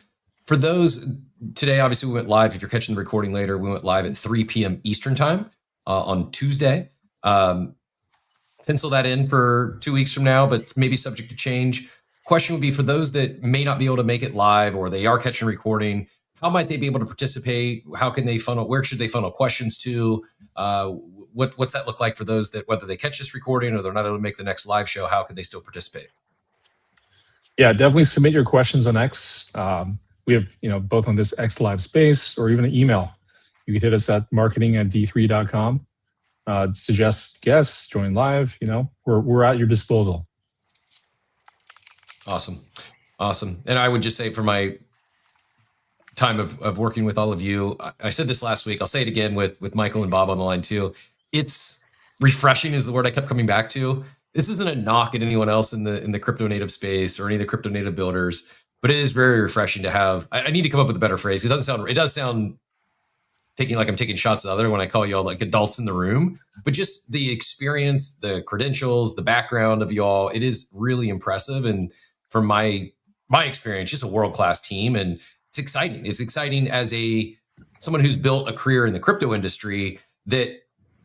For those today, obviously, we went live. If you're catching the recording later, we went live at 3 p.m. Eastern time on Tuesday. Pencil that in for 2 weeks from now, but maybe subject to change. Question would be for those that may not be able to make it live or they are catching recording, how might they be able to participate? How can they funnel? Where should they funnel questions to? What's that look like for those that whether they catch this recording or they're not able to make the next live show? How can they still participate? Yeah, definitely submit your questions on X. We have, both on this X Live space or even an email. You can hit us at marketing@d3.com. Suggest guests, join live. We're at your disposal. Awesome. And I would just say for my time of working with all of you, I said this last week, I'll say it again with Michael and Bob on the line too. It's refreshing is the word I kept coming back to. This isn't a knock at anyone else in the crypto native space or any of the crypto native builders, but it is very refreshing to have. I need to come up with a better phrase. It does sound I'm taking shots at other when I call y'all like adults in the room, but just the experience, the credentials, the background of y'all, it is really impressive. And from my experience, just a world-class team. And it's exciting. It's exciting as someone who's built a career in the crypto industry that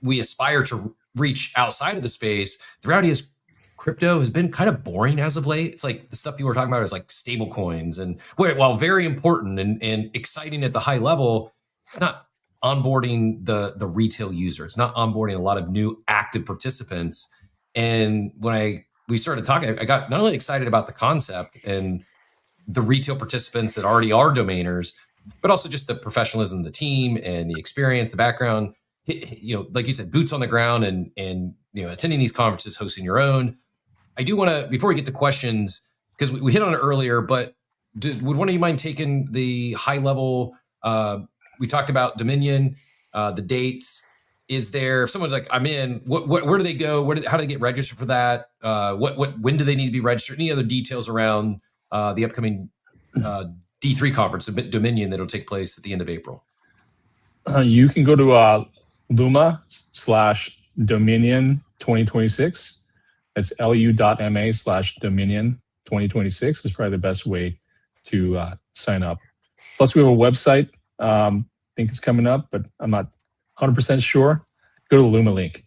we aspire to reach outside of the space. The reality is crypto has been kind of boring as of late. It's like the stuff people are talking about is like stable coins and while very important and exciting at the high level, it's not onboarding the retail user. It's not onboarding a lot of new active participants. And when we started talking, I got not only excited about the concept and the retail participants that already are domainers, but also just the professionalism of the team and the experience, the background, like you said, boots on the ground and attending these conferences, hosting your own. I do want to, before we get to questions, because we hit on it earlier, but would one of you mind taking the high level, we talked about Dominion, the dates. Is there, if someone's like, I'm in, where do they go? How do they get registered for that? When do they need to be registered? Any other details around the upcoming D3 conference, Dominion, that'll take place at the end of April? You can go to Luma/Dominion 2026. That's lu.ma/Dominion 2026 is probably the best way to sign up. Plus, we have a website. I think it's coming up, but I'm not 100% sure. Go to the Luma link.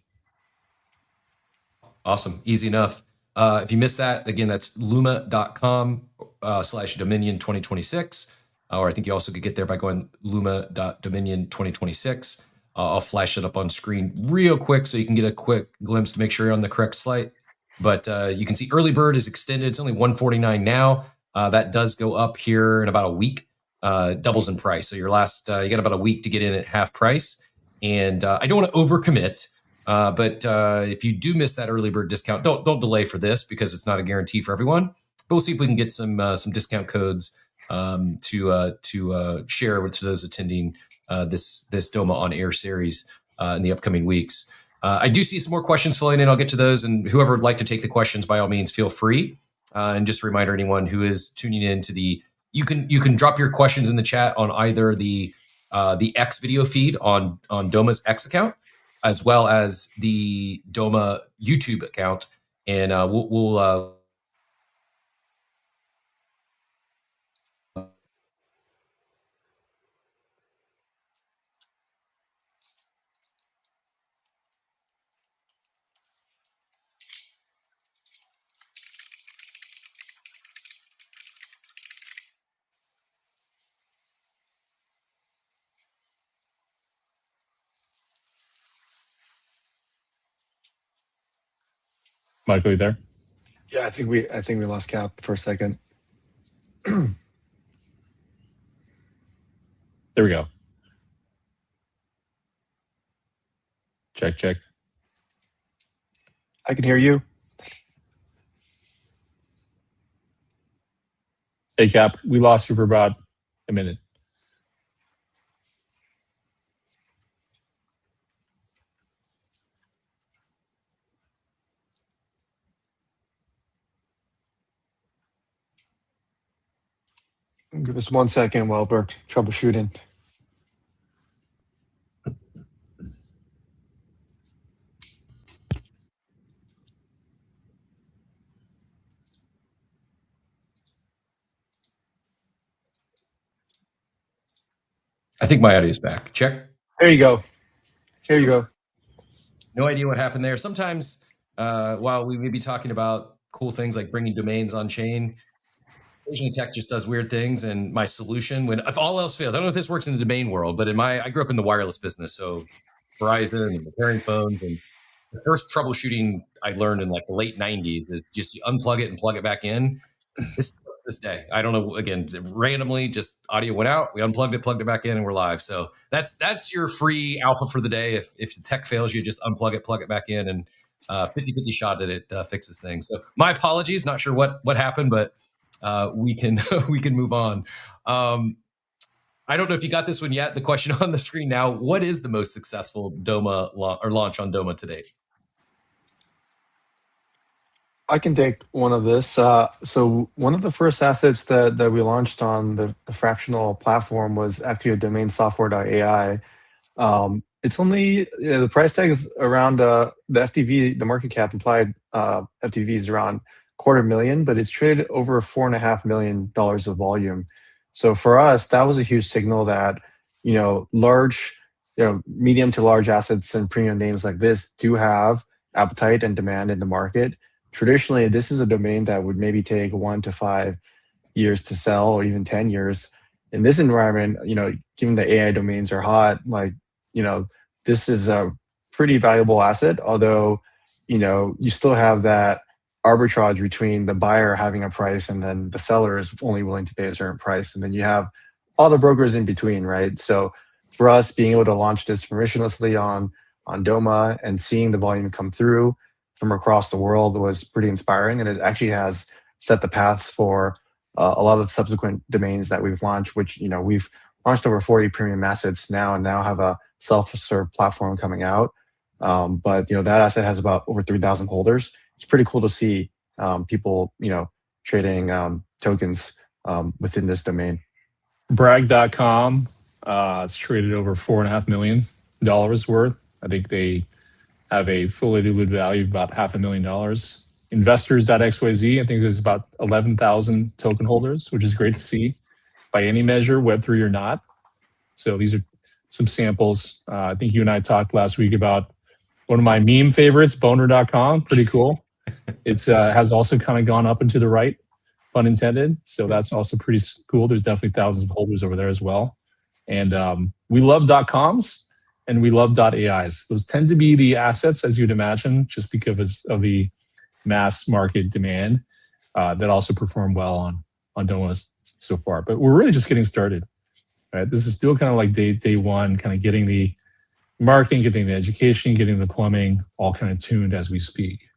Awesome. Easy enough. If you missed that, again, that's luma.com/Dominion 2026. Or I think you also could get there by going luma.dominion 2026. I'll flash it up on screen real quick so you can get a quick glimpse to make sure you're on the correct slide. But you can see early bird is extended. It's only $149 now. That does go up here in about a week. Doubles in price. So you got about a week to get in at half price. And I don't want to overcommit, but if you do miss that early bird discount, don't delay for this because it's not a guarantee for everyone. But we'll see if we can get some discount codes to share with those attending this Doma OnAir series in the upcoming weeks. I do see some more questions flowing in. I'll get to those, and whoever would like to take the questions, by all means, feel free. And just a reminder, anyone who is tuning in to you can drop your questions in the chat on either the X video feed on Doma's X account, as well as the Doma YouTube account, and we'll Michael, you there? Yeah, I think we lost Cap for a second. There we go. Check. I can hear you. Hey, Cap, we lost you for about a minute. Give us 1 second while we're troubleshooting. I think my audio is back. Check. There you go. There you go. No idea what happened there. Sometimes while we may be talking about cool things like bringing domains on chain, occasionally tech just does weird things. And my solution, if all else fails, I don't know if this works in the domain world, but I grew up in the wireless business. So Verizon and repairing phones, and the first troubleshooting I learned in like the late 90s is just you unplug it and plug it back in. This day, I don't know, again, randomly just audio went out, we unplugged it, plugged it back in, and we're live. So that's your free alpha for the day. If the tech fails, you just unplug it, plug it back in, and 50-50 shot that it fixes things. So my apologies, not sure what happened, but we can we can move on. I don't know if you got this one yet. The question on the screen now: what is the most successful Doma launch on Doma to date? I can take one of this. So one of the first assets that we launched on the fractional platform was actually a domain software.ai. It's only, the price tag is around the FTV, the market cap implied FTV is around $250,000, but it's traded over $4.5 million of volume. So for us, that was a huge signal that, large, medium to large assets and premium names like this do have appetite and demand in the market. Traditionally, this is a domain that would maybe take 1 to 5 years to sell, or even 10 years. In this environment, given the AI domains are hot, this is a pretty valuable asset, although, you still have that arbitrage between the buyer having a price and then the seller is only willing to pay a certain price. And then you have all the brokers in between, right? So for us, being able to launch this permissionlessly on Doma and seeing the volume come through from across the world was pretty inspiring, and it actually has set the path for a lot of the subsequent domains that we've launched, which we've launched over 40 premium assets now, and now have a self-serve platform coming out. But that asset has about over 3,000 holders. It's pretty cool to see people trading tokens within this domain. Brag.com, it's traded over $4.5 million worth. I think they have a fully diluted value of about $500,000. Investors.xyz, I think there's about 11,000 token holders, which is great to see by any measure, Web3 or not. So these are some samples. I think you and I talked last week about one of my meme favorites, boner.com, pretty cool. It's has also kind of gone up and to the right, pun intended. So that's also pretty cool. There's definitely thousands of holders over there as well. And we love .coms. And we love .ais. Those tend to be the assets, as you'd imagine, just because of the mass market demand that also perform well on Doma so far. But we're really just getting started, right? This is still kind of like day one, kind of getting the marketing, getting the education, getting the plumbing, all kind of tuned as we speak.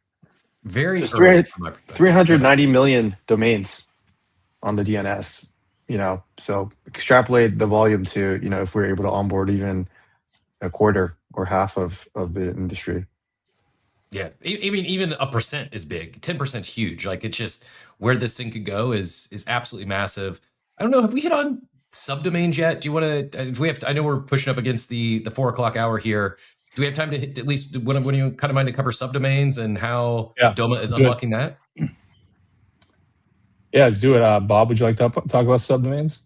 Very Just early from my perspective. 390 million domains on the DNS, so extrapolate the volume to, if we're able to onboard even a quarter or half of the industry. Yeah, even a percent is big. 10% is huge. Like, it's just where this thing could go is absolutely massive. I don't know. Have we hit on subdomains yet? Do you want to? Do we have to? I know we're pushing up against the 4 o'clock hour here. Do we have time to hit at least? When you kind of mind to cover subdomains and how Doma is unlocking that? Yeah, let's do it. Bob, would you like to talk about subdomains?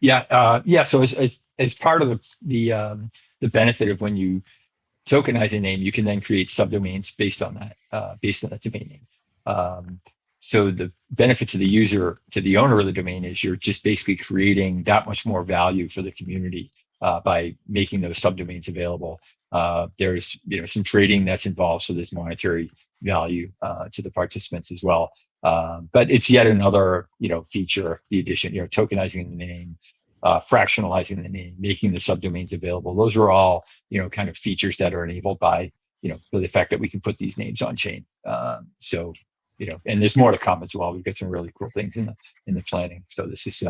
Yeah. So as part of the benefit of when you tokenize a name, you can then create subdomains based on that domain name. So the benefit to the user, to the owner of the domain, is you're just basically creating that much more value for the community by making those subdomains available. There's some trading that's involved, so there's monetary value to the participants as well. But it's yet another feature, the addition, tokenizing the name, fractionalizing the name, making the subdomains available. Those are all kind of features that are enabled by the fact that we can put these names on chain. So and there's more to come as well. We've got some really cool things in the planning. So this is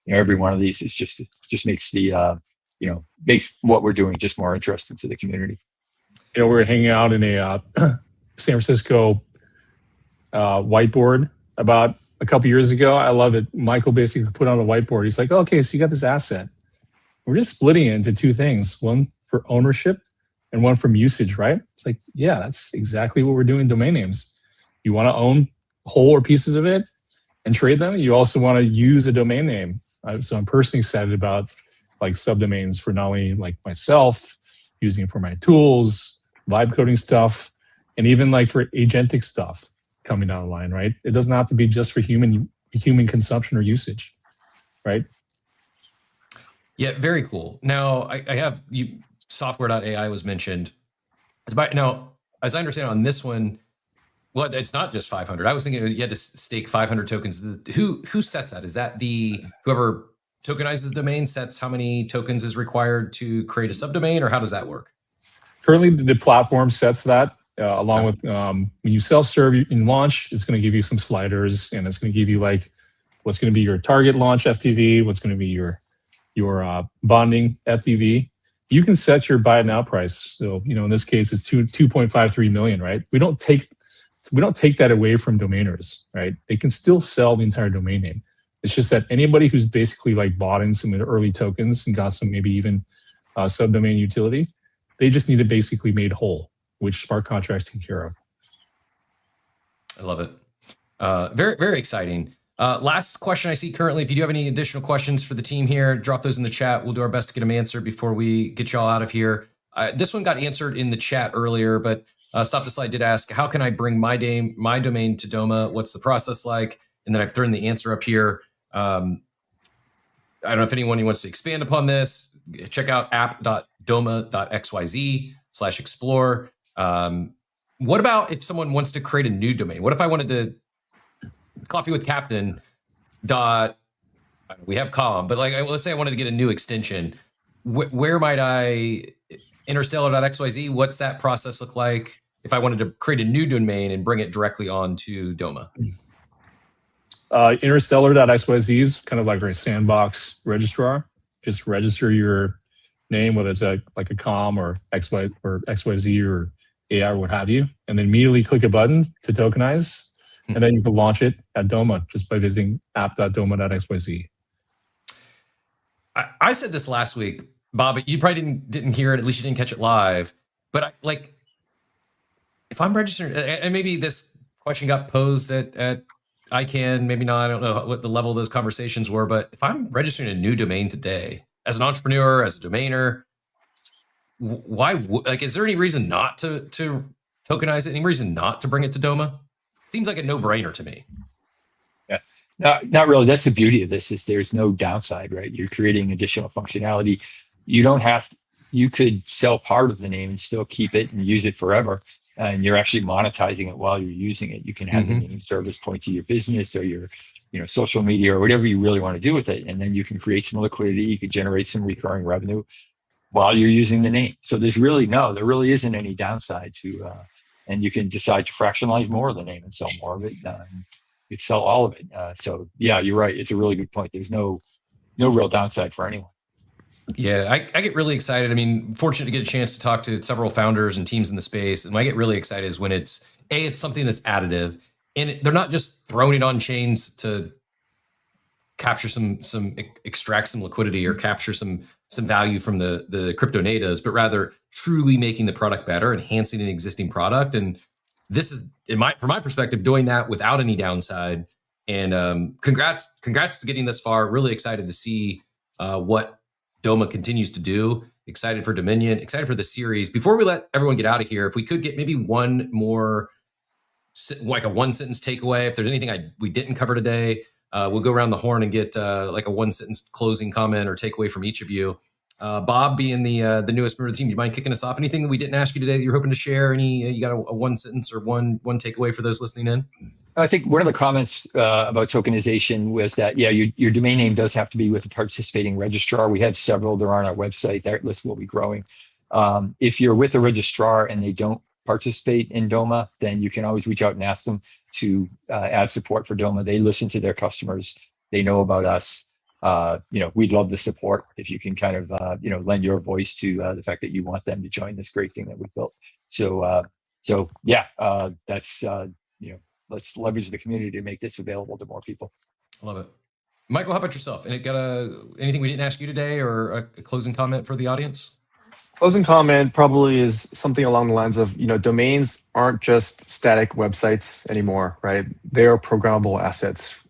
every one of these is just makes the makes what we're doing just more interesting to the community. We were hanging out in a San Francisco whiteboard about a couple years ago. I love it. Michael basically put on a whiteboard. He's like, okay, so you got this asset. We're just splitting it into two things, one for ownership and one from usage, right? It's like, yeah, that's exactly what we're doing in domain names. You want to own whole or pieces of it and trade them. You also want to use a domain name So I'm personally excited about like subdomains for not only like myself, using it for my tools, vibe coding stuff, and even like for agentic stuff coming down the line, right? It doesn't have to be just for human consumption or usage, right? Yeah, very cool. Now I have you software.ai was mentioned. Now, as I understand on this one, well, it's not just 500. I was thinking you had to stake 500 tokens. Who sets that? Is that whoever tokenizes the domain sets how many tokens is required to create a subdomain, or how does that work? Currently, the platform sets that along with when you self-serve in launch, it's going to give you some sliders, and it's going to give you like what's going to be your target launch FTV, what's going to be your bonding FTV. You can set your buy it now price. So in this case, it's 2.53 million, right? We don't take that away from domainers, right? They can still sell the entire domain name. It's just that anybody who's basically like bought in some early tokens and got some maybe even subdomain utility, they just need it basically made whole, which smart contracts take care of. I love it. Very, very exciting. Last question I see currently. If you do have any additional questions for the team here, drop those in the chat. We'll do our best to get them answered before we get y'all out of here. This one got answered in the chat earlier, but Stop the Slide did ask, how can I bring my domain to Doma? What's the process like? And then I've thrown the answer up here. I don't know if anyone wants to expand upon this. Check out app.doma.xyz/explore. What about if someone wants to create a new domain? What if I wanted to coffee with captain dot, we have com, but like, let's say I wanted to get a new extension. Where might I, interstellar.xyz, what's that process look like if I wanted to create a new domain and bring it directly onto Doma? Interstellar.xyz is kind of like a sandbox registrar. Just register your name, whether it's like a com or XYZ or AI or what have you, and then immediately click a button to tokenize. And then you can launch it at Doma just by visiting app.doma.xyz. I said this last week, Bob, you probably didn't hear it. At least you didn't catch it live. But if I'm registering, and maybe this question got posed at ICANN, maybe not. I don't know what the level of those conversations were. But if I'm registering a new domain today, as an entrepreneur, as a domainer, why? Is there any reason not to tokenize it? Any reason not to bring it to Doma? Seems like a no-brainer to me. Yeah, not really. That's the beauty of this, is there's no downside, right? You're creating additional functionality. You could sell part of the name and still keep it and use it forever. And you're actually monetizing it while you're using it. You can have the name service point to your business or your social media or whatever you really want to do with it. And then you can create some liquidity. You could generate some recurring revenue while you're using the name. So there really isn't any downside to and you can decide to fractionalize more of the name and sell more of it. You could sell all of it. So yeah, you're right. It's a really good point. There's no real downside for anyone. Yeah, I get really excited. I mean, fortunate to get a chance to talk to several founders and teams in the space. And when I get really excited is when it's something that's additive, and they're not just throwing it on chains to capture extract some liquidity or capture some value from the crypto natives, but rather truly making the product better, enhancing an existing product. And this is, from my perspective, doing that without any downside. And congrats to getting this far. Really excited to see what Doma continues to do. Excited for Dominion, excited for the series. Before we let everyone get out of here, if we could get maybe one more, like a one sentence takeaway, if there's anything we didn't cover today, we'll go around the horn and get like a one sentence closing comment or takeaway from each of you. Bob, being the newest member of the team, do you mind kicking us off? Anything that we didn't ask you today that you're hoping to share? You got a one sentence or one takeaway for those listening in? I think one of the comments about tokenization was that, yeah, your domain name does have to be with a participating registrar. We have several. They're on our website. That list will be growing. If you're with a registrar and they don't participate in Doma, then you can always reach out and ask them to add support for Doma. They listen to their customers. They know about us. We'd love the support if you can kind of, lend your voice to the fact that you want them to join this great thing that we've built. Let's leverage the community to make this available to more people. I love it. Michael, how about yourself? And anything we didn't ask you today, or a closing comment for the audience? Closing comment probably is something along the lines of, domains aren't just static websites anymore, right? They are programmable assets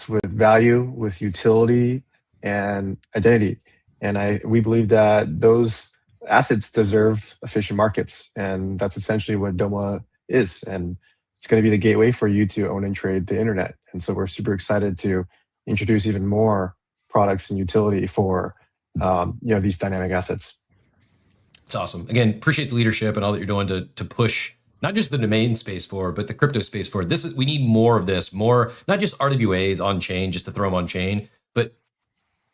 with value, with utility, and identity. And we believe that those assets deserve efficient markets, and that's essentially what Doma is. And it's going to be the gateway for you to own and trade the internet. And so we're super excited to introduce even more products and utility for these dynamic assets. It's awesome. Again, appreciate the leadership and all that you're doing to push not just the domain space forward, but the crypto space forward. We need more of this, more, not just RWAs on chain, just to throw them on chain, but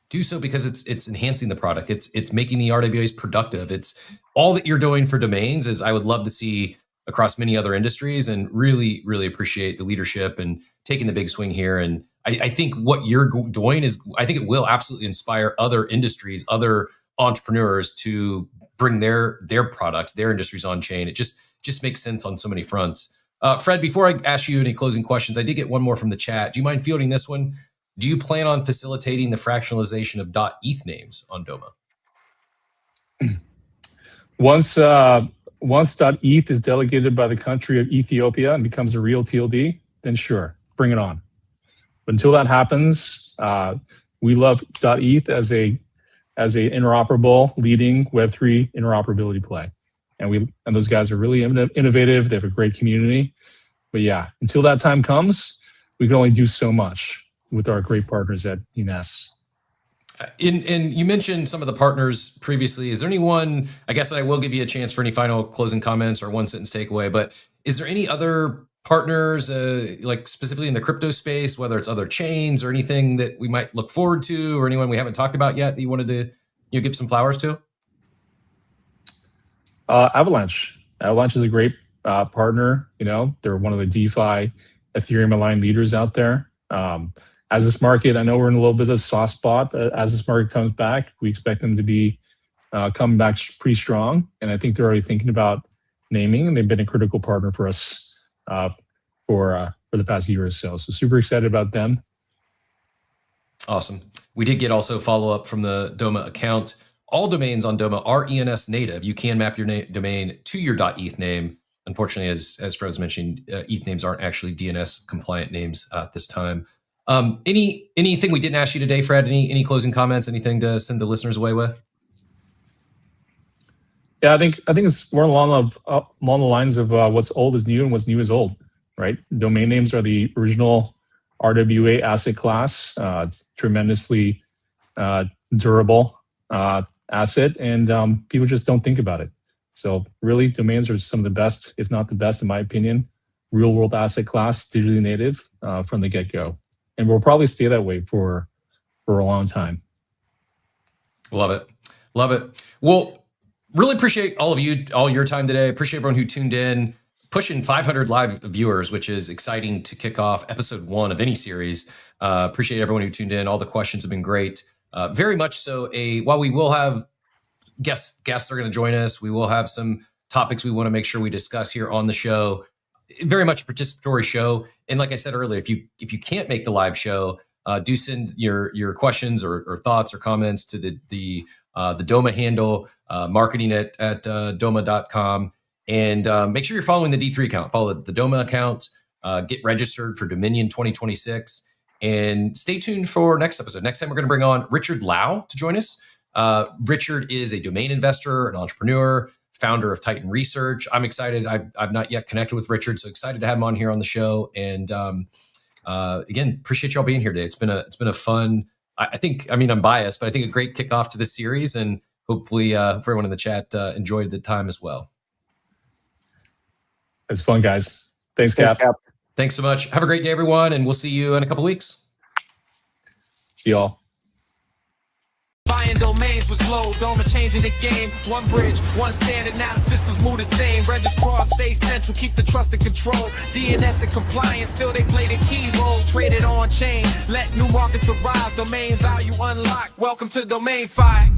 do so because it's enhancing the product. It's making the RWAs productive. It's all that you're doing for domains is I would love to see across many other industries, and really, really appreciate the leadership and taking the big swing here. And I think what you're doing I think it will absolutely inspire other industries, other entrepreneurs to bring their products, their industries on chain. It just makes sense on so many fronts. Fred, before I ask you any closing questions, I did get one more from the chat. Do you mind fielding this one? Do you plan on facilitating the fractionalization of .eth names on Doma? Once .eth is delegated by the country of Ethiopia and becomes a real TLD, then sure, bring it on. But until that happens, we love .eth as a interoperable, leading Web3 interoperability play. And those guys are really innovative. They have a great community. But yeah, until that time comes, we can only do so much with our great partners at INES. And you mentioned some of the partners previously. Is there anyone, I guess I will give you a chance for any final closing comments or one sentence takeaway, but is there any other partners, like specifically in the crypto space, whether it's other chains or anything that we might look forward to, or anyone we haven't talked about yet that you wanted to give some flowers to? Avalanche. Avalanche is a great partner. They're one of the DeFi Ethereum aligned leaders out there. As this market, I know we're in a little bit of a soft spot. As this market comes back, we expect them to be coming back pretty strong. And I think they're already thinking about naming, and they've been a critical partner for us for the past year or so. So super excited about them. Awesome. We did get also follow up from the Doma account. All domains on Doma are ENS native. You can map your domain to your .eth name. Unfortunately, as Fred was mentioning, ETH names aren't actually DNS compliant names at this time. Anything we didn't ask you today, Fred? Any closing comments? Anything to send the listeners away with? Yeah, I think it's more along the lines of what's old is new and what's new is old, right? Domain names are the original RWA asset class. It's tremendously durable asset, and people just don't think about it. So really, domains are some of the best, if not the best, in my opinion, real world asset class, digitally native from the get-go. And we'll probably stay that way for a long time. Love it. Love it. Well, really appreciate all your time today. Appreciate everyone who tuned in. Pushing 500 live viewers, which is exciting to kick off episode 1 of any series. Appreciate everyone who tuned in. All the questions have been great. Very much so. While we will have guests are going to join us, we will have some topics we want to make sure we discuss here on the show. Very much a participatory show. And like I said earlier, if you can't make the live show, do send your questions or thoughts or comments to the Doma handle, marketing at doma.com. And make sure you're following the D3 account. Follow the Doma account. Get registered for Dominion 2026. And stay tuned for next episode. Next time, we're going to bring on Richard Lau to join us. Richard is a domain investor, an entrepreneur, founder of Titan Research. I'm excited. I've not yet connected with Richard, so excited to have him on here on the show. And again, appreciate y'all being here today. It's been a fun. I'm biased, but I think a great kickoff to this series, and hopefully for everyone in the chat enjoyed the time as well. It's fun, guys. Thanks, Cap. Thanks so much. Have a great day, everyone, and we'll see you in a couple weeks. See y'all. Buying domains was slow, Doma changing the game. One bridge, one standard, now the systems move the same. Registrar, stay central, keep the trust and control. DNS and compliance, still they play the key role. Traded on chain, let new markets arise. Domain value unlocked. Welcome to Domain Fi.